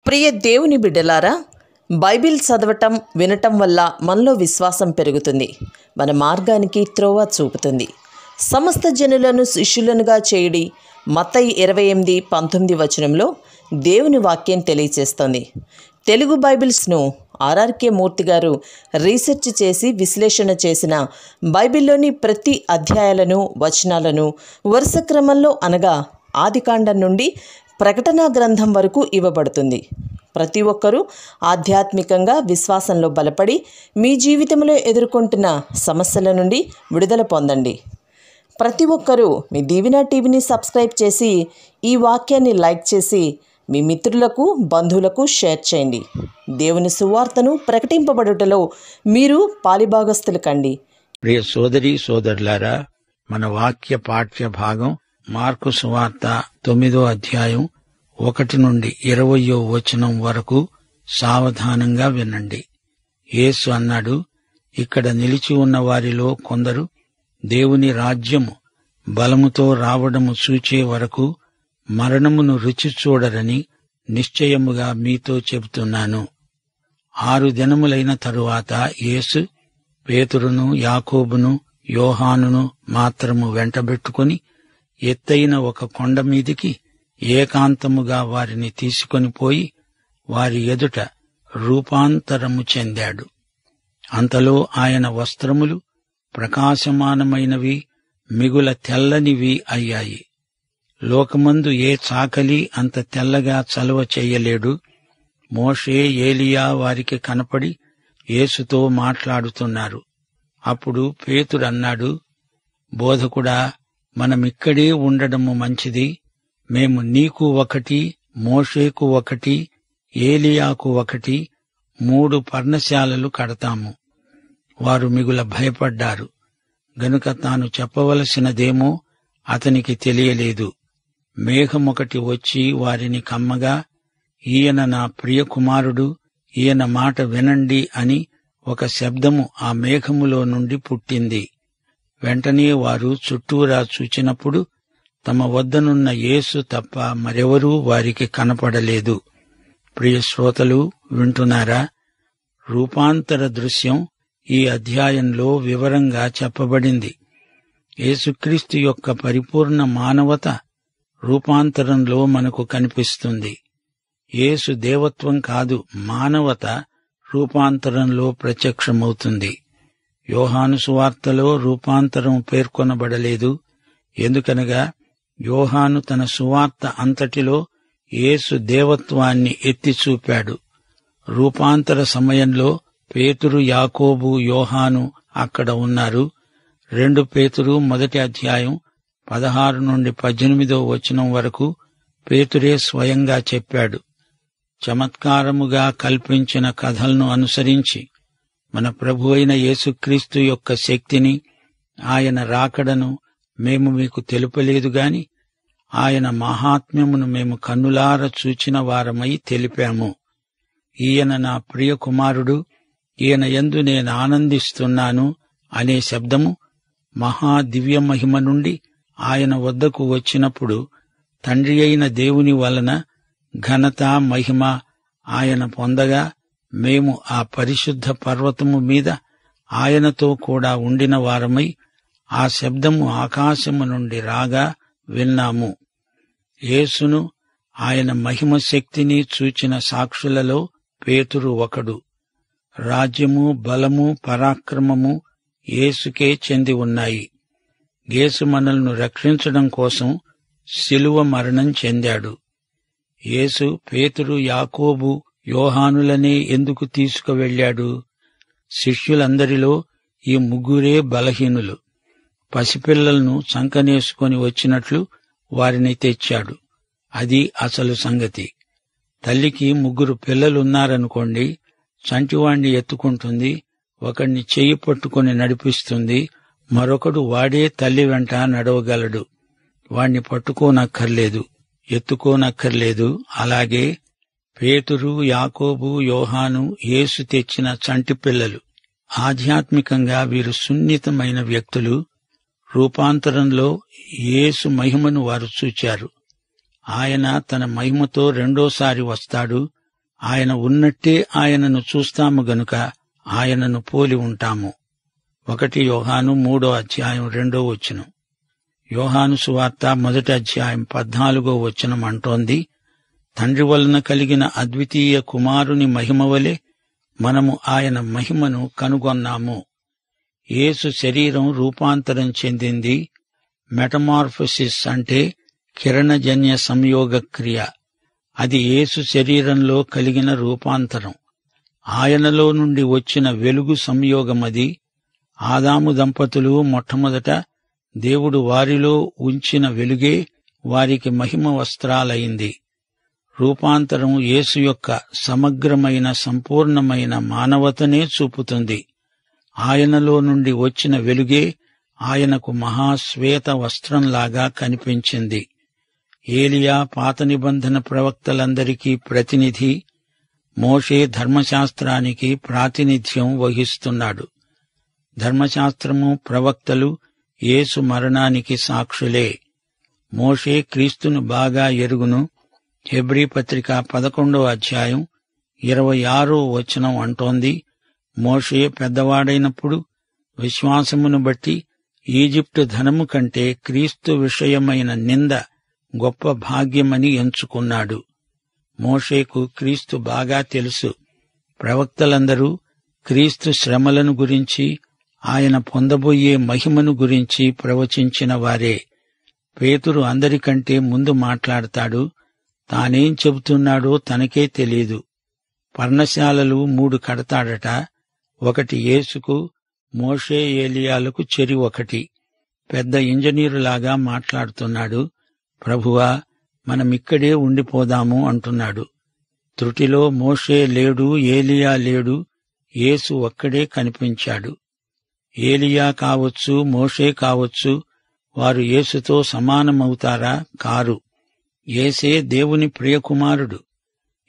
ప్రియ దేవుని బిడ్డలారా, బైబిల్ చదవటం వినటం వల్ల మనలో విశ్వాసం పెరుగుతుంది. మన మార్గానికి త్రోవ చూపుతుంది. సమస్త జనులను శిష్యులనుగా చేయుడి మత్తయి 28:19 దేవుని వాక్యం తెలియచేస్తోంది. తెలుగు బైబిల్స్ను ఆర్ఆర్కే మూర్తి గారు రీసెర్చ్ చేసి విశ్లేషణ చేసిన బైబిల్లోని ప్రతి అధ్యాయాలను వచనాలను వరుస క్రమంలో అనగా ఆదికాండం నుండి ప్రకటన గ్రంథం వరకు ఇవ్వబడుతుంది. ప్రతి ఒక్కరూ ఆధ్యాత్మికంగా విశ్వాసంలో బలపడి మీ జీవితంలో ఎదుర్కొంటున్న సమస్యల నుండి విడుదల పొందండి. ప్రతి ఒక్కరూ మీ దీవెన టీవీని సబ్స్క్రైబ్ చేసి ఈ వాక్యాన్ని లైక్ చేసి మీ మిత్రులకు బంధువులకు షేర్ చేయండి. దేవుని సువార్తను ప్రకటింపబడుటలో మీరు పాలిభాగస్తులు కండి. ప్రియ సోదరి సోదరులారా, మన వాక్య పాఠ్య భాగం మార్కు సువార్త 9వ అధ్యాయం 1 నుండి 20వ వచనం వరకు సావధానంగా వినండి. యేసు అన్నాడు, ఇక్కడ నిలిచి ఉన్న వారిలో కొందరు దేవుని రాజ్యము బలముతో రావడము చూచే వరకు మరణమును రుచి చూడరని నిశ్చయముగా మీతో చెబుతున్నాను. 6 దినములైన తరువాత యేసు పేతురును, యాకోబును, యోహానును మాత్రము వెంటబెట్టుకుని ఎత్తైన ఒక కొండ మీదికి ఏకాంతముగా వారిని తీసుకొని పోయి వారి ఎదుట రూపాంతరము చెందాడు. అంతలో ఆయన వస్త్రములు ప్రకాశమానమైనవి, మిగుల తెల్లనివి అయ్యాయి. లోకమందు ఏ చాకలి అంత తెల్లగా చలువ చెయ్యలేడు. మోషే, ఏలియా వారికి కనపడి యేసుతో మాట్లాడుతున్నారు. అప్పుడు పేతురన్నాడు, బోధకుడా, మనమిక్కడే ఉండడము మంచిది. మేము నీకు ఒకటి, మోషేకు ఒకటి, ఏలియాకు ఒకటి 3 పర్ణశాలలు కడతాము. వారు మిగుల భయపడ్డారు గనుక తాను చెప్పవలసినదేమో అతనికి తెలియలేదు. మేఘమొకటి వచ్చి వారిని కమ్మగా, ఈయన నా ప్రియ కుమారుడు, ఈయన మాట వినండి అని ఒక శబ్దము ఆ మేఘములో నుండి పుట్టింది. వెంటనే వారు చుట్టూరా చూచినప్పుడు తమ వద్దనున్న యేసు తప్ప మరెవరూ వారికి కనపడలేదు. ప్రియ శ్రోతలు వింటున్నారా? రూపాంతర దృశ్యం ఈ అధ్యాయంలో వివరంగా చెప్పబడింది. యేసుక్రీస్తు యొక్క పరిపూర్ణ మానవత రూపాంతరంలో మనకు కనిపిస్తుంది. యేసు దేవత్వం కాదు, మానవత రూపాంతరంలో ప్రత్యక్షమవుతుంది. యోహాను సువార్తలో రూపాంతరం పేర్కొనబడలేదు. ఎందుకనగా యోహాను తన సువార్త అంతటిలో యేసు దేవత్వాన్ని ఎత్తి చూపాడు. రూపాంతర సమయంలో పేతురు, యాకోబు, యోహాను అక్కడ ఉన్నారు. 2 పేతురు 1వ అధ్యాయం 16 నుండి 18వ వచనం వరకు పేతురే స్వయంగా చెప్పాడు. చమత్కారముగా కల్పించిన కథలను అనుసరించి మన ప్రభువైన యేసుక్రీస్తు యొక్క శక్తిని, ఆయన రాకడను మేము మీకు తెలుపలేదు గాని ఆయన మహాత్మ్యమును మేము కన్నులార చూచిన వారమై తెలిపాము. ఈయన నా ప్రియ కుమారుడు, ఈయన యందు నేను ఆనందిస్తున్నాను అనే శబ్దము మహాదివ్య మహిమ నుండి ఆయన వద్దకు వచ్చినప్పుడు తండ్రి అయిన దేవుని వలన ఘనత, మహిమ ఆయన పొందగా మేము ఆ పరిశుద్ధ పర్వతము మీద ఆయనతో కూడా ఉండిన వారమై ఆ శబ్దము ఆకాశము నుండి రాగా విన్నాము. యేసును, ఆయన మహిమ శక్తిని చూచిన సాక్షులలో పేతురు ఒకడు. రాజ్యము, బలము, పరాక్రమము యేసుకే చెంది ఉన్నాయి. యేసు మనల్ని రక్షించడం కోసం శిలువ మరణం చెందాడు. యేసు పేతురు, యాకోబు, యోహానులనే ఎందుకు తీసుకువెళ్ళాడు? శిష్యులందరిలో ఈ 3 బలహీనులు. పసిపిల్లలను చంకనేసుకొని వచ్చినట్లు వారిని తెచ్చాడు. అది అసలు సంగతి. తల్లికి 3 పిల్లలున్నారనుకోండి, చంటివాణ్ణి ఎత్తుకుంటుంది, ఒకణ్ణి చెయ్యి పట్టుకుని నడిపిస్తుంది, మరొకడు వాడే తల్లి వెంట నడవగలడు. వాణ్ణి పట్టుకోనక్కర్లేదు, ఎత్తుకోనక్కర్లేదు. అలాగే పేతురు, యాకోబు, యోహాను యేసు తెచ్చిన చంటి పిల్లలు. ఆధ్యాత్మికంగా వీరు సున్నితమైన వ్యక్తులు. రూపాంతరంలో యేసు మహిమను వారు చూచారు. ఆయన తన మహిమతో రెండోసారి వస్తాడు. ఆయన ఉన్నట్టే ఆయనను చూస్తాము గనుక ఆయనను పోలి ఉంటాము. 1 యోహాను 3:2 యోహాను సువార్త 1:14 అంటోంది, తండ్రి వలన కలిగిన అద్వితీయ కుమారుని మహిమ వలె మనము ఆయన మహిమను కనుగొన్నాము. యేసు శరీరం రూపాంతరం చెందింది. మెటమార్ఫసిస్ అంటే కిరణజన్య సంయోగ క్రియ. అది యేసు శరీరంలో కలిగిన రూపాంతరం. ఆయనలో నుండి వచ్చిన వెలుగు సంయోగమది. ఆదాము దంపతులు మొట్టమొదట దేవుడు వారిలో ఉంచిన వెలుగే వారికి మహిమ వస్త్రాలైంది. రూపాంతరం యేసు యొక్క సమగ్రమైన సంపూర్ణమైన మానవతనే చూపుతుంది. ఆయనలో నుండి వచ్చిన వెలుగే ఆయనకు మహాశ్వేత వస్త్రంలాగా కనిపించింది. ఏలియా పాత నిబంధన ప్రవక్తలందరికీ ప్రతినిధి. మోషే ధర్మశాస్త్రానికి ప్రాతినిధ్యం వహిస్తున్నాడు. ధర్మశాస్త్రము, ప్రవక్తలు యేసు మరణానికి సాక్షులే. మోషే క్రీస్తును బాగా ఎరుగును. హెబ్రీ పత్రిక 11:26 అంటోంది, మోషే పెద్దవాడైనప్పుడు విశ్వాసమును బట్టి ఈజిప్టు ధనము కంటే క్రీస్తు విషయమైన నింద గొప్ప భాగ్యమని ఎంచుకున్నాడు. మోషేకు క్రీస్తు బాగా తెలుసు. ప్రవక్తలందరూ క్రీస్తు శ్రమలను గురించి, ఆయన పొందబోయే మహిమను గురించి ప్రవచించిన వారే. పేతురు అందరికంటే ముందు మాట్లాడతాడు. తానేం చెబుతున్నాడో తనకే తెలీదు. పర్ణశాలలు 3 కడతాడట. 1 యేసుకు, మోషే ఏలియాలకు చెరి 1. పెద్ద ఇంజనీరులాగా మాట్లాడుతున్నాడు. ప్రభువా, మనమిక్కడే ఉండిపోదాము అంటున్నాడు. త్రుటిలో మోషే లేడు, ఏలియా లేడు, యేసు ఒక్కడే కనిపించాడు. ఏలియా కావచ్చు, మోషే కావచ్చు, వారు యేసుతో సమానమవుతారా? కారు. యేసే దేవుని ప్రియకుమారుడు.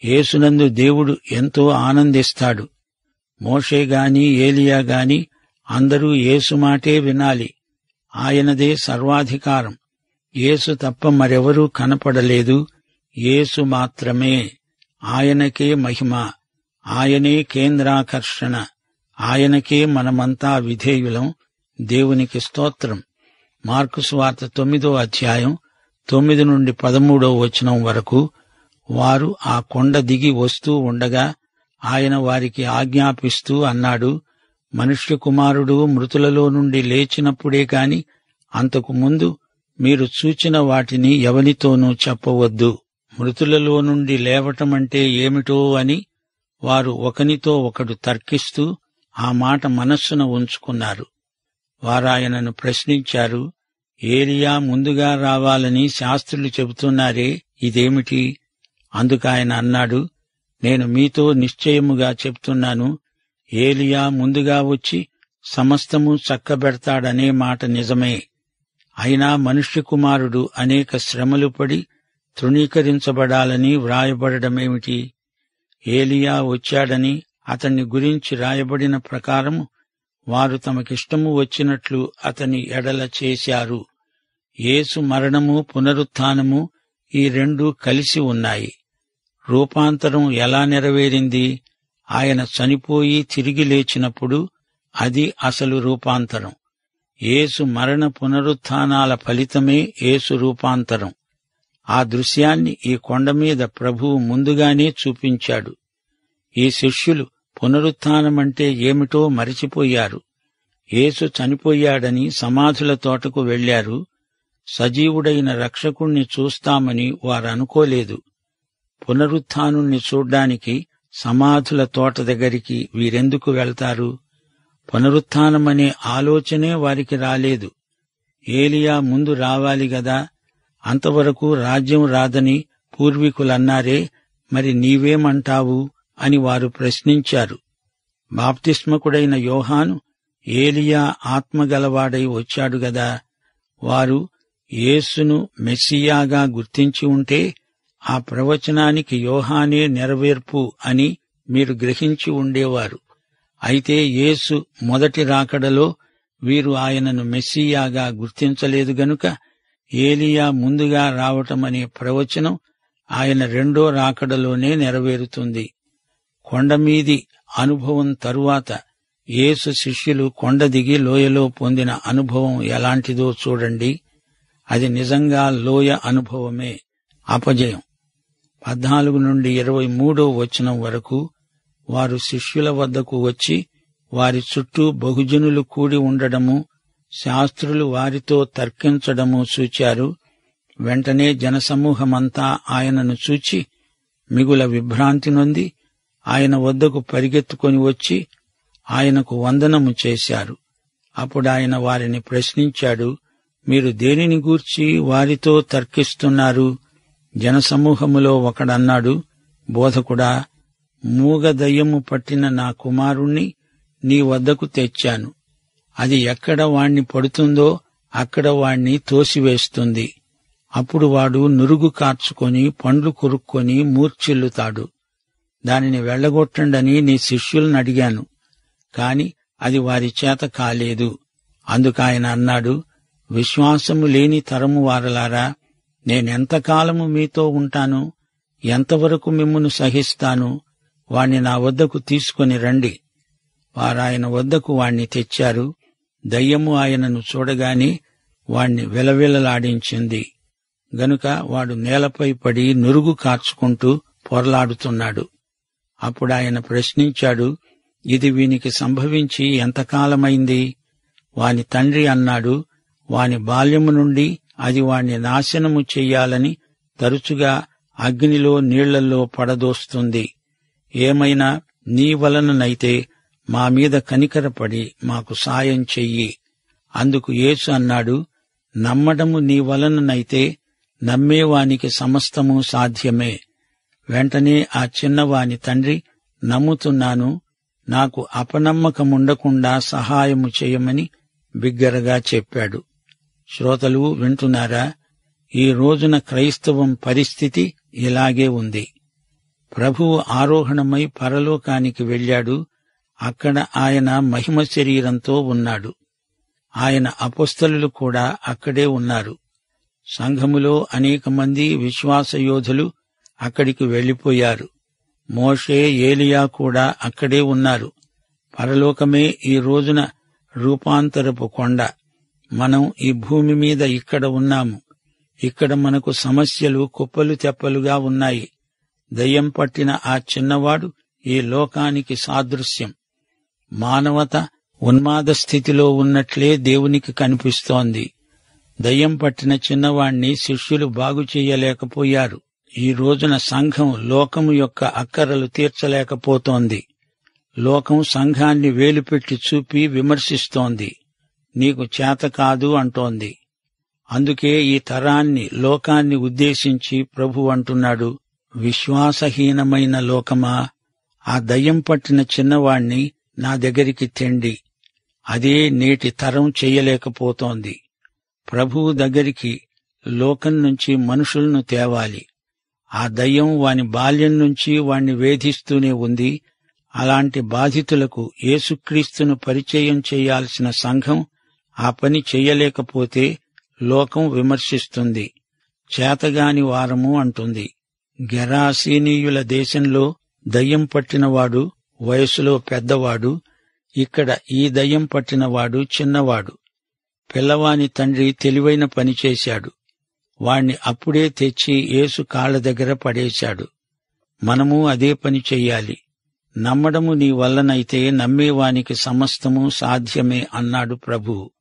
యేసునందు దేవుడు ఎంతో ఆనందిస్తాడు. మోషే గాని ఏలియా గాని అందరూ యేసు మాటే వినాలి. ఆయనదే సర్వాధికారం. యేసు తప్ప మరెవరూ కనపడలేదు. యేసు మాత్రమే. ఆయనకే మహిమ. ఆయనే కేంద్రాకర్షణ. ఆయనకే మనమంతా విధేయులం. దేవునికి స్తోత్రం. మార్కు సువార్త 9:9-13 వరకు. వారు ఆ కొండ దిగి వస్తూ ఉండగా ఆయన వారికి ఆజ్ఞాపిస్తూ అన్నాడు, మనుష్య కుమారుడు మృతులలో నుండి లేచినప్పుడే కాని అంతకు ముందు మీరు చూచిన వాటిని ఎవనితోనూ చెప్పవద్దు. మృతులలో నుండి లేవటమంటే ఏమిటో అని వారు ఒకనితో ఒకడు తర్కిస్తూ ఆ మాట మనస్సున ఉంచుకున్నారు. వారాయనను ప్రశ్నించారు, ఏలియా ముందుగా రావాలని శాస్త్రులు చెబుతున్నారే, ఇదేమిటి? అందుకాయన అన్నాడు, నేను మీతో నిశ్చయముగా చెప్తున్నాను, ఏలియా ముందుగా వచ్చి సమస్తము చక్కబెడతాడనే మాట నిజమే. అయినా మనుష్య కుమారుడు అనేక శ్రమలు పడి తృణీకరించబడాలని వ్రాయబడడమేమిటి? ఏలియా వచ్చాడని అతన్ని గురించి రాయబడిన ప్రకారము వారు తమకిష్టము వచ్చినట్లు అతని ఎడల చేశారు. యేసు మరణము, పునరుత్థానము ఈ 2 కలిసి ఉన్నాయి. రూపాంతరం ఎలా నెరవేరింది? ఆయన చనిపోయి తిరిగి లేచినప్పుడు అది అసలు రూపాంతరం. యేసు మరణ పునరుత్థానాల ఫలితమే యేసు రూపాంతరం. ఆ దృశ్యాన్ని ఈ కొండమీద ప్రభువు ముందుగానే చూపించాడు. ఈ శిష్యులు పునరుత్థానమంటే ఏమిటో మరిచిపోయారు. యేసు చనిపోయాడని సమాధుల తోటకు వెళ్లారు. సజీవుడైన రక్షకుణ్ణి చూస్తామని వారనుకోలేదు. పునరుత్థానుణ్ణి చూడ్డానికి సమాధుల తోట దగ్గరికి వీరెందుకు వెళ్తారు? పునరుత్థానమనే ఆలోచనే వారికి రాలేదు. ఏలియా ముందు రావాలి గదా, అంతవరకు రాజ్యం రాదని పూర్వీకులన్నారే, మరి నీవేమంటావు అని వారు ప్రశ్నించారు. బాప్తిస్మకుడైన యోహాను ఏలియా ఆత్మగలవాడై వచ్చాడు గదా. వారు యేసును మెస్సియాగా గుర్తించి ఉంటే ఆ ప్రవచనానికి యోహానే నెరవేర్పు అని మీరు గ్రహించి ఉండేవారు. అయితే యేసు మొదటి రాకడలో వీరు ఆయనను మెస్సియాగా గుర్తించలేదు గనుక ఏలియా ముందుగా రావటమనే ప్రవచనం ఆయన 2వ రాకడలోనే నెరవేరుతుంది. కొండమీది అనుభవం తరువాత యేసు శిష్యులు కొండ దిగి లోయలో పొందిన అనుభవం ఎలాంటిదో చూడండి. అది నిజంగా లోయ అనుభవమే. అపజయం. 14 నుండి 23 వచనం వరకు వారు శిష్యుల వద్దకు వచ్చి వారి చుట్టూ బహుజనులు కూడి ఉండడము, శాస్త్రులు వారితో తర్కించడము చూచారు. వెంటనే జనసమూహమంతా ఆయనను చూచి మిగుల విభ్రాంతి నొంది ఆయన వద్దకు పరిగెత్తుకొని వచ్చి ఆయనకు వందనము చేశారు. అప్పుడాయన వారిని ప్రశ్నించాడు, మీరు దేనిని గూర్చి వారితో తర్కిస్తున్నారు? జనసమూహములో ఒకడన్నాడు, బోధకుడా, మూగ దయ్యము పట్టిన నా కుమారుణ్ణి నీ వద్దకు తెచ్చాను. అది ఎక్కడ వాణ్ణి పడుతుందో అక్కడ వాణ్ణి తోసివేస్తుంది. అప్పుడు వాడు నురుగు కార్చుకొని పండ్లు కొరుక్కొని మూర్ఛిల్లుతాడు. దానిని వెళ్లగొట్టండని నీ శిష్యులను అడిగాను, కాని అది వారి చేత కాలేదు. అందుకాయన అన్నాడు, విశ్వాసము లేని తరము వారలారా, నేనెంతకాలము మీతో ఉంటాను? ఎంతవరకు మిమ్మును సహిస్తాను? వాణ్ణి నా వద్దకు తీసుకొని రండి. వారాయన వద్దకు వాణ్ణి తెచ్చారు. దయ్యము ఆయనను చూడగానే వాణ్ణి విలవిలలాడించింది గనుక వాడు నేలపై పడి నురుగు కార్చుకుంటూ పొరలాడుతున్నాడు. అప్పుడాయన ప్రశ్నించాడు, ఇది వీనికి సంభవించి ఎంతకాలమైంది? వాని తండ్రి అన్నాడు, వాని బాల్యము నుండి అది వాణ్ణి నాశనము చెయ్యాలని తరచుగా అగ్నిలో నీళ్లలో పడదోస్తుంది. ఏమైనా నీ వలననైతే మా మీద కనికరపడి మాకు సాయం చెయ్యి. అందుకు యేసు అన్నాడు, నమ్మడము నీ వలననైతే నమ్మేవానికి సమస్తము సాధ్యమే. వెంటనే ఆ చిన్నవాని తండ్రి, నమ్ముతున్నాను, నాకు అపనమ్మకముండకుండా సహాయము చేయమని బిగ్గరగా చెప్పాడు. శ్రోతలు వింటున్నారా? ఈ రోజున క్రైస్తవం పరిస్థితి ఇలాగే ఉంది. ప్రభువు ఆరోహణమై పరలోకానికి వెళ్ళాడు. అక్కడ ఆయన మహిమ శరీరంతో ఉన్నాడు. ఆయన అపొస్తలులు కూడా అక్కడే ఉన్నారు. సంఘములో అనేక మంది విశ్వాసయోధులు అక్కడికి వెళ్లిపోయారు. మోషే, ఏలియా కూడా అక్కడే ఉన్నారు. పరలోకమే ఈ రోజున రూపాంతరపు కొండ. మనం ఈ భూమి మీద ఇక్కడ ఉన్నాము. ఇక్కడ మనకు సమస్యలు కుప్పలు తెప్పలుగా ఉన్నాయి. దయ్యం పట్టిన ఆ చిన్నవాడు ఈ లోకానికి సాదృశ్యం. మానవత ఉన్మాద స్థితిలో ఉన్నట్లే దేవునికి కనిపిస్తోంది. దయ్యం పట్టిన చిన్నవాణ్ణి శిష్యులు బాగు చెయ్యలేకపోయారు. ఈ రోజున సంఘం లోకము యొక్క అక్కరలు తీర్చలేకపోతోంది. లోకం సంఘాన్ని వేలుపెట్టి చూపి విమర్శిస్తోంది. నీకు చేత కాదు అంటోంది. అందుకే ఈ తరాన్ని, లోకాన్ని ఉద్దేశించి ప్రభు అంటున్నాడు, విశ్వాసహీనమైన లోకమా, ఆ దయ్యం పట్టిన చిన్నవాణ్ణి నా దగ్గరికి తెండి. అదే నేటి తరం చెయ్యలేకపోతోంది. ప్రభువు దగ్గరికి లోకం నుంచి మనుషులను తేవాలి. ఆ దయ్యం వాని బాల్యం నుంచి వాణ్ణి వేధిస్తూనే ఉంది. అలాంటి బాధితులకు యేసుక్రీస్తును పరిచయం చేయాల్సిన సంఘం ఆ పని చెయ్యలేకపోతే లోకం విమర్శిస్తుంది. చేతగాని వారము అంటుంది. గెరాసీనీయుల దేశంలో దయ్యం పట్టినవాడు వయసులో పెద్దవాడు. ఇక్కడ ఈ దయ్యం పట్టినవాడు చిన్నవాడు. పిల్లవాని తండ్రి తెలివైన పని చేశాడు. వాణ్ణి అప్పుడే తెచ్చి యేసు కాళ్ల దగ్గర పడేశాడు. మనము అదే పని చెయ్యాలి. నమ్మడము నీ వల్లనైతే నమ్మేవానికి సమస్తము సాధ్యమే అన్నాడు ప్రభువు.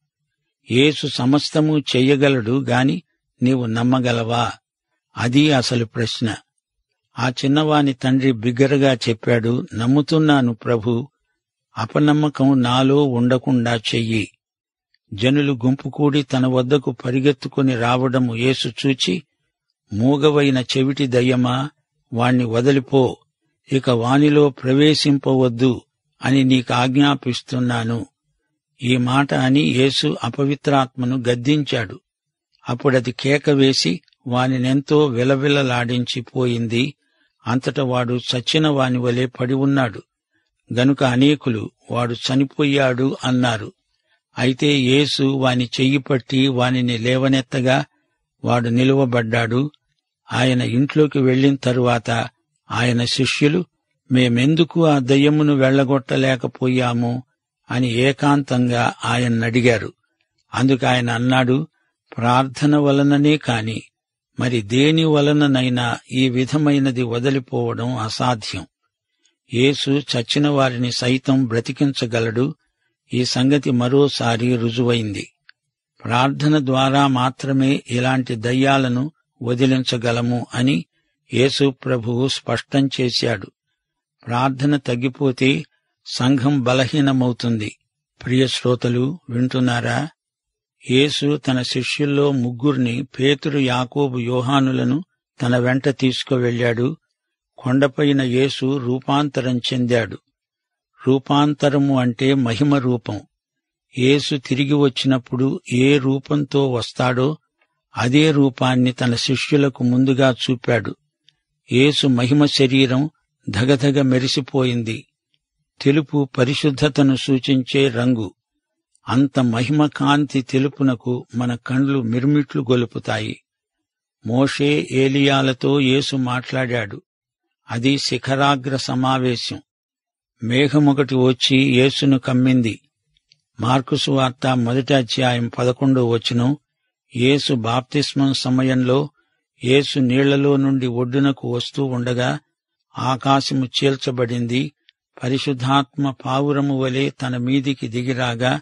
యేసు సమస్తము చెయ్యగలడు గాని నీవు నమ్మగలవా? అది అసలు ప్రశ్న. ఆ చిన్నవాని తండ్రి బిగ్గరగా చెప్పాడు, నమ్ముతున్నాను ప్రభూ, అపనమ్మకం నాలో ఉండకుండా చెయ్యి. జనులు గుంపు కూడి తన వద్దకు పరిగెత్తుకుని రావడము యేసు చూచి, మూగవైన చెవిటి దయ్యమా, వాణ్ణి వదిలిపో, ఇక వానిలో ప్రవేశింపవద్దు అని నీకు ఆజ్ఞాపిస్తున్నాను. ఈ మాట అని యేసు అపవిత్రాత్మను గద్దించాడు. అప్పుడది కేక వేసి వానినెంతో విలవిలలాడించిపోయింది. అంతట వాడు చచ్చిన వాని వలె పడి ఉన్నాడు. గనుక అనేకులు వాడు చనిపోయాడు అన్నారు. అయితే యేసు వాని చెయ్యి పట్టి వానిని లేవనెత్తగా వాడు నిలువబడ్డాడు. ఆయన ఇంట్లోకి వెళ్లిన తరువాత ఆయన శిష్యులు మేమెందుకు ఆ దయ్యమును వెళ్లగొట్టలేకపోయాము అని ఏకాంతంగా ఆయన్నడిగారు. అందుకాయన అన్నాడు, ప్రార్థన వలననే కాని మరి దేని వలననైనా ఈ విధమైనది వదిలిపోవడం అసాధ్యం. యేసు చచ్చిన వారిని సైతం బ్రతికించగలడు. ఈ సంగతి మరోసారి రుజువైంది. ప్రార్థన ద్వారా మాత్రమే ఇలాంటి దయ్యాలను వదిలించగలము అని యేసు ప్రభువు స్పష్టం చేశాడు. ప్రార్థన తగ్గిపోతే సంఘం బలహీనమవుతుంది. ప్రియ శ్రోతలు వింటున్నారా? యేసు తన శిష్యుల్లో 3 పేతురు, యాకోబు, యోహానులను తన వెంట తీసుకువెళ్ళాడు. కొండపైన యేసు రూపాంతరం చెందాడు. రూపాంతరము అంటే మహిమ రూపం. యేసు తిరిగి వచ్చినప్పుడు ఏ రూపంతో వస్తాడో అదే రూపాన్ని తన శిష్యులకు ముందుగా చూపాడు. యేసు మహిమ శరీరం ధగధగ మెరిసిపోయింది. తెలుపు పరిశుద్ధతను సూచించే రంగు. అంత మహిమ కాంతి తెలుపునకు మన కండ్లు మిరుమిట్లు గొలుపుతాయి. మోషే, ఏలియాలతో యేసు మాట్లాడాడు. అది శిఖరాగ్ర సమావేశం. మేఘమొకటి వచ్చి యేసును కమ్మింది. మార్కు సువార్త 1:11 యేసు బాప్తిస్మం సమయంలో యేసు నీళ్లలో నుండి ఒడ్డునకు వస్తూ ఉండగా ఆకాశము చీల్చబడింది. పరిశుద్ధాత్మ పావురము వలె తన మీదికి దిగిరాగా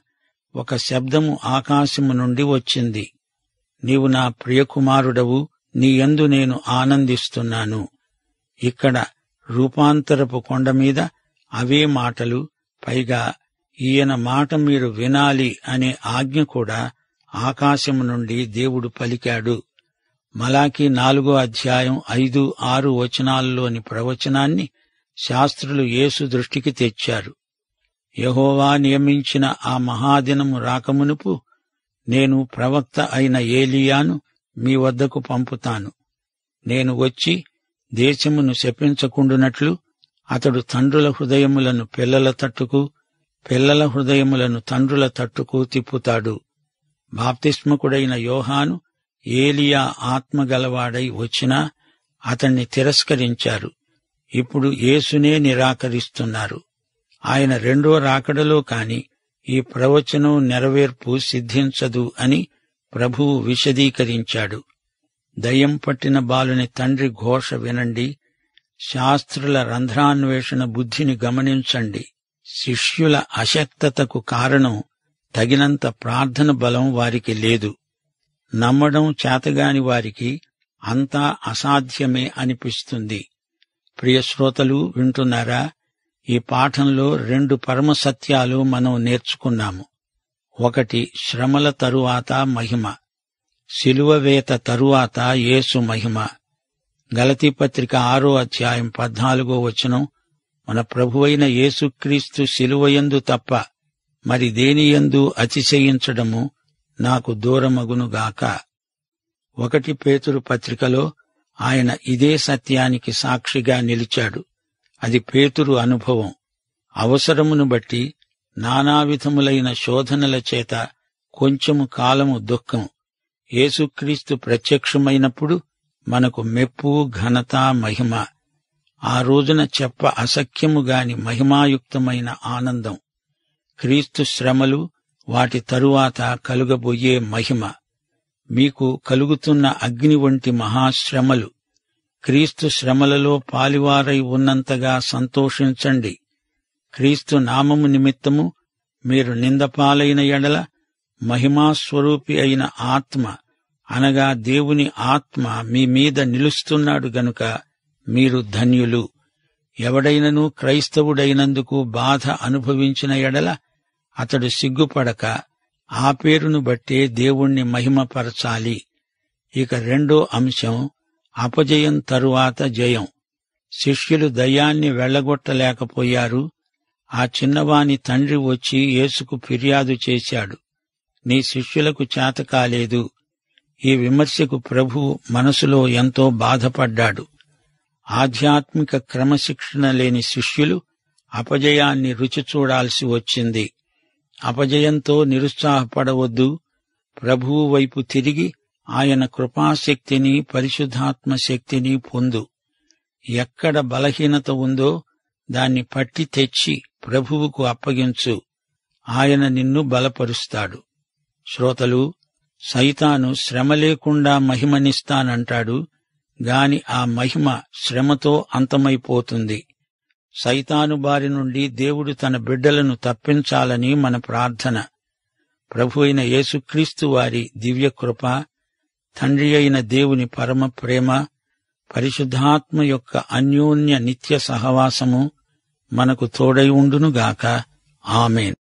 ఒక శబ్దము ఆకాశము నుండి వచ్చింది. నీవు నా ప్రియకుమారుడవు, నీయందు నేను ఆనందిస్తున్నాను. ఇక్కడ రూపాంతరపు కొండమీద అవే మాటలు. పైగా ఈయన మాట మీరు వినాలి అనే ఆజ్ఞ కూడా ఆకాశము నుండి దేవుడు పలికాడు. మలాకీ 4:5-6 ప్రవచనాన్ని శాస్త్రులు యేసు దృష్టికి తెచ్చారు. యెహోవా నియమించిన ఆ మహాదినము రాకమునుపు నేను ప్రవక్త అయిన ఏలీయాను మీ వద్దకు పంపుతాను. నేను వచ్చి దేశమును శపించకుండునట్లు అతడు తండ్రుల హృదయములను పిల్లల తట్టుకు, పిల్లల హృదయములను తండ్రుల తట్టుకు తిప్పుతాడు. బాప్తిస్మకుడైన యోహాను ఏలియా ఆత్మగలవాడై వచ్చినా అతణ్ణి తిరస్కరించారు. ఇప్పుడు యేసునే నిరాకరిస్తున్నారు. ఆయన రెండో రాకడలో కాని ఈ ప్రవచనం నెరవేర్పు సిద్ధించదు అని ప్రభువు విశదీకరించాడు. దయ్యం పట్టిన బాలుని తండ్రి ఘోష వినండి. శాస్త్రుల రంధ్రాన్వేషణ బుద్ధిని గమనించండి. శిష్యుల అశక్తతకు కారణం తగినంత ప్రార్థన బలం వారికి లేదు. నమ్మడం చేతగాని వారికి అంతా అసాధ్యమే అనిపిస్తుంది. ప్రియశ్రోతలు వింటున్నారా? ఈ పాఠంలో 2 పరమసత్యాలు మనం నేర్చుకున్నాము. ఒకటి, శ్రమల తరువాత మహిమ. శిలువవేత తరువాత యేసు మహిమ. గలతీ పత్రిక 6:14 మన ప్రభువైన యేసుక్రీస్తు శిలువయందు తప్ప మరి దేనియందు అతిశయించడము నాకు దూరమగునుగాక. 1 పేతురు పత్రికలో ఆయన ఇదే సత్యానికి సాక్షిగా నిలిచాడు. అది పేతురు అనుభవం. అవసరమును బట్టి నానావిధములైన శోధనల చేత కొంచెము కాలము దుఃఖం. యేసుక్రీస్తు ప్రత్యక్షమైనప్పుడు మనకు మెప్పు, ఘనత, మహిమ. ఆ రోజున చెప్ప అసఖ్యముగాని మహిమాయుక్తమైన ఆనందం. క్రీస్తు శ్రమలు, వాటి తరువాత కలుగబోయే మహిమ. మీకు కలుగుతున్న అగ్ని వంటి మహాశ్రమలు. క్రీస్తు శ్రమలలో పాలివారై ఉన్నంతగా సంతోషించండి. క్రీస్తు నామము నిమిత్తము మీరు నిందపాలైన ఎడల మహిమాస్వరూపి అయిన ఆత్మ, అనగా దేవుని ఆత్మ మీ మీద నిలుస్తున్నాడు గనుక మీరు ధన్యులు. ఎవడైనను క్రైస్తవుడైనందుకు బాధ అనుభవించిన ఎడల అతడు సిగ్గుపడక ఆ పేరును బట్టే దేవుణ్ణి మహిమపరచాలి. ఇక రెండో అంశం, అపజయం తరువాత జయం. శిష్యులు దయ్యాన్ని వెళ్లగొట్టలేకపోయారు. ఆ చిన్నవాని తండ్రి వచ్చి యేసుకు ఫిర్యాదు చేశాడు. నీ శిష్యులకు చేత కాలేదు. ఈ విమర్శకు ప్రభువు మనసులో ఎంతో బాధపడ్డాడు. ఆధ్యాత్మిక క్రమశిక్షణ లేని శిష్యులు అపజయాన్ని రుచి చూడాల్సి వచ్చింది. అపజయంతో నిరుత్సాహపడవద్దు. ప్రభువు వైపు తిరిగి ఆయన కృపాశక్తిని, పరిశుద్ధాత్మ శక్తిని పొందు. ఎక్కడ బలహీనత ఉందో దాన్ని పట్టి తెచ్చి ప్రభువుకు అప్పగించు. ఆయన నిన్ను బలపరుస్తాడు. శ్రోతలు, సైతాను శ్రమ లేకుండా మహిమనిస్తానంటాడు గాని ఆ మహిమ శ్రమతో అంతమైపోతుంది. సైతాను బారి నుండి దేవుడు తన బిడ్డలను తప్పించాలని మన ప్రార్థన. ప్రభు అయిన యేసుక్రీస్తు వారి దివ్యకృప, తండ్రి అయిన దేవుని పరమ ప్రేమ, పరిశుద్ధాత్మ యొక్క అన్యోన్య నిత్య సహవాసము మనకు తోడై ఉండునుగాక. ఆమేన్.